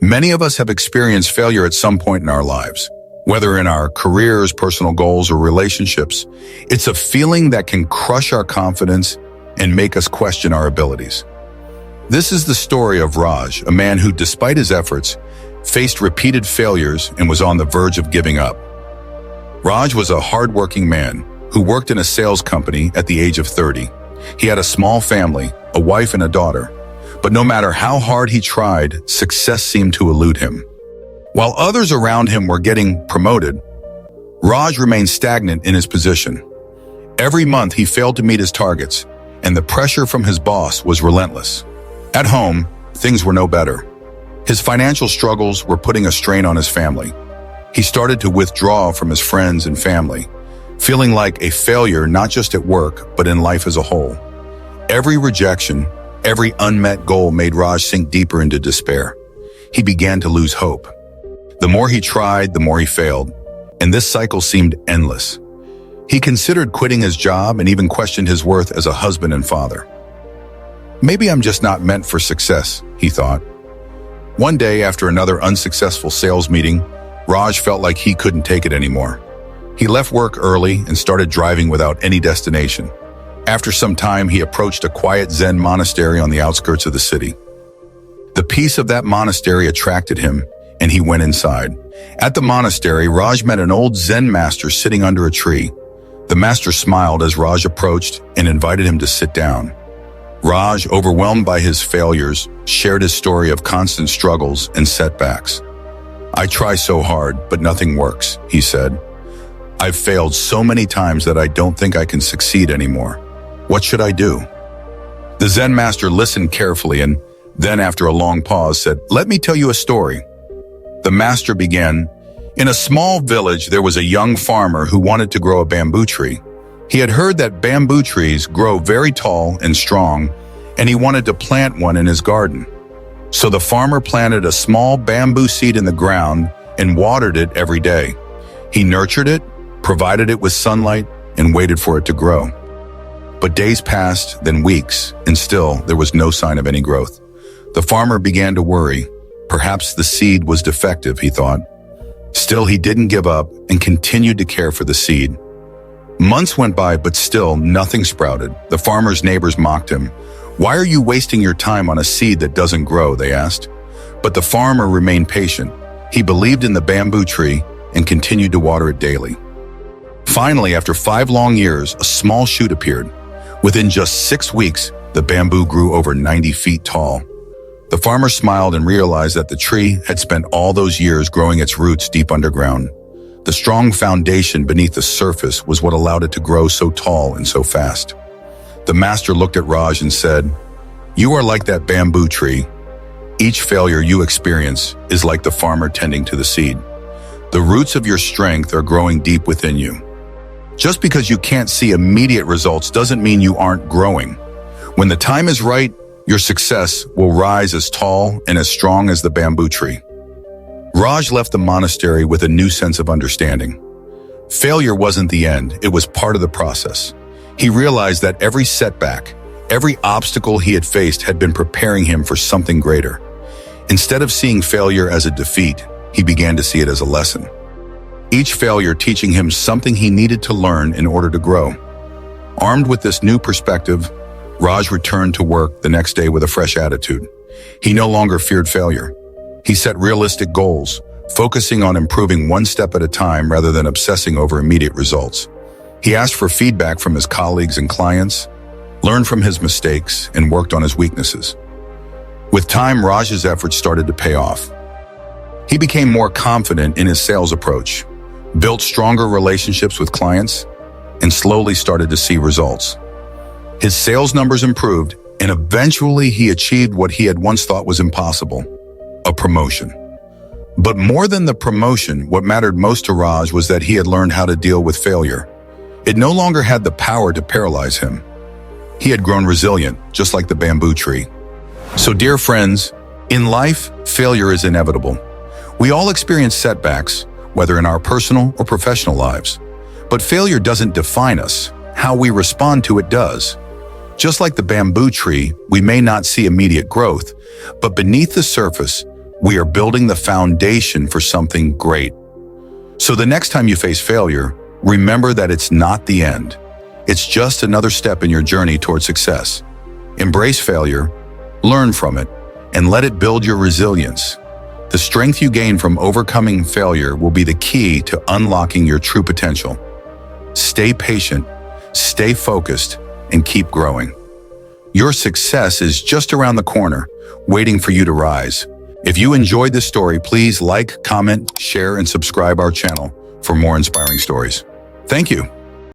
Many of us have experienced failure at some point in our lives, whether in our careers, personal goals, or relationships. It's a feeling that can crush our confidence and make us question our abilities. This is the story of Raj, a man who, despite his efforts, faced repeated failures and was on the verge of giving up. Raj was a hardworking man who worked in a sales company at the age of 30. He had a small family, a wife and a daughter. But no matter how hard he tried, success seemed to elude him. While others around him were getting promoted, Raj remained stagnant in his position. Every month he failed to meet his targets, and the pressure from his boss was relentless. At home, things were no better. His financial struggles were putting a strain on his family. He started to withdraw from his friends and family, feeling like a failure not just at work, but in life as a whole. Every rejection, every unmet goal made Raj sink deeper into despair. He began to lose hope. The more he tried, the more he failed, and this cycle seemed endless. He considered quitting his job and even questioned his worth as a husband and father. Maybe I'm just not meant for success, he thought. One day, after another unsuccessful sales meeting, Raj felt like he couldn't take it anymore. He left work early and started driving without any destination. After some time, he approached a quiet Zen monastery on the outskirts of the city. The peace of that monastery attracted him, and he went inside. At the monastery, Raj met an old Zen master sitting under a tree. The master smiled as Raj approached and invited him to sit down. Raj, overwhelmed by his failures, shared his story of constant struggles and setbacks. "I try so hard, but nothing works," he said. "I've failed so many times that I don't think I can succeed anymore. What should I do?" The Zen master listened carefully and then, after a long pause, said, "Let me tell you a story." The master began, "In a small village, there was a young farmer who wanted to grow a bamboo tree. He had heard that bamboo trees grow very tall and strong, and he wanted to plant one in his garden. So the farmer planted a small bamboo seed in the ground and watered it every day. He nurtured it, provided it with sunlight, and waited for it to grow. But days passed, then weeks, and still there was no sign of any growth. The farmer began to worry. Perhaps the seed was defective, he thought. Still, he didn't give up and continued to care for the seed. Months went by, but still nothing sprouted. The farmer's neighbors mocked him. "Why are you wasting your time on a seed that doesn't grow?" they asked. But the farmer remained patient. He believed in the bamboo tree and continued to water it daily. Finally, after 5 long years, a small shoot appeared. Within just 6 weeks, the bamboo grew over 90 feet tall. The farmer smiled and realized that the tree had spent all those years growing its roots deep underground. The strong foundation beneath the surface was what allowed it to grow so tall and so fast. The master looked at Raj and said, "You are like that bamboo tree. Each failure you experience is like the farmer tending to the seed. The roots of your strength are growing deep within you. Just because you can't see immediate results doesn't mean you aren't growing. When the time is right, your success will rise as tall and as strong as the bamboo tree." Raj left the monastery with a new sense of understanding. Failure wasn't the end, it was part of the process. He realized that every setback, every obstacle he had faced had been preparing him for something greater. Instead of seeing failure as a defeat, he began to see it as a lesson. Each failure teaching him something he needed to learn in order to grow. Armed with this new perspective, Raj returned to work the next day with a fresh attitude. He no longer feared failure. He set realistic goals, focusing on improving one step at a time rather than obsessing over immediate results. He asked for feedback from his colleagues and clients, learned from his mistakes, and worked on his weaknesses. With time, Raj's efforts started to pay off. He became more confident in his sales approach, built stronger relationships with clients, and slowly started to see results. His sales numbers improved, and eventually he achieved what he had once thought was impossible, a promotion. But more than the promotion, what mattered most to Raj was that he had learned how to deal with failure. It no longer had the power to paralyze him. He had grown resilient, just like the bamboo tree. So, dear friends, in life, failure is inevitable. We all experience setbacks, whether in our personal or professional lives. But failure doesn't define us. How we respond to it does. Just like the bamboo tree, we may not see immediate growth, but beneath the surface, we are building the foundation for something great. So the next time you face failure, remember that it's not the end. It's just another step in your journey toward success. Embrace failure, learn from it, and let it build your resilience. The strength you gain from overcoming failure will be the key to unlocking your true potential. Stay patient, stay focused, and keep growing. Your success is just around the corner, waiting for you to rise. If you enjoyed this story, please like, comment, share, and subscribe our channel for more inspiring stories. Thank you.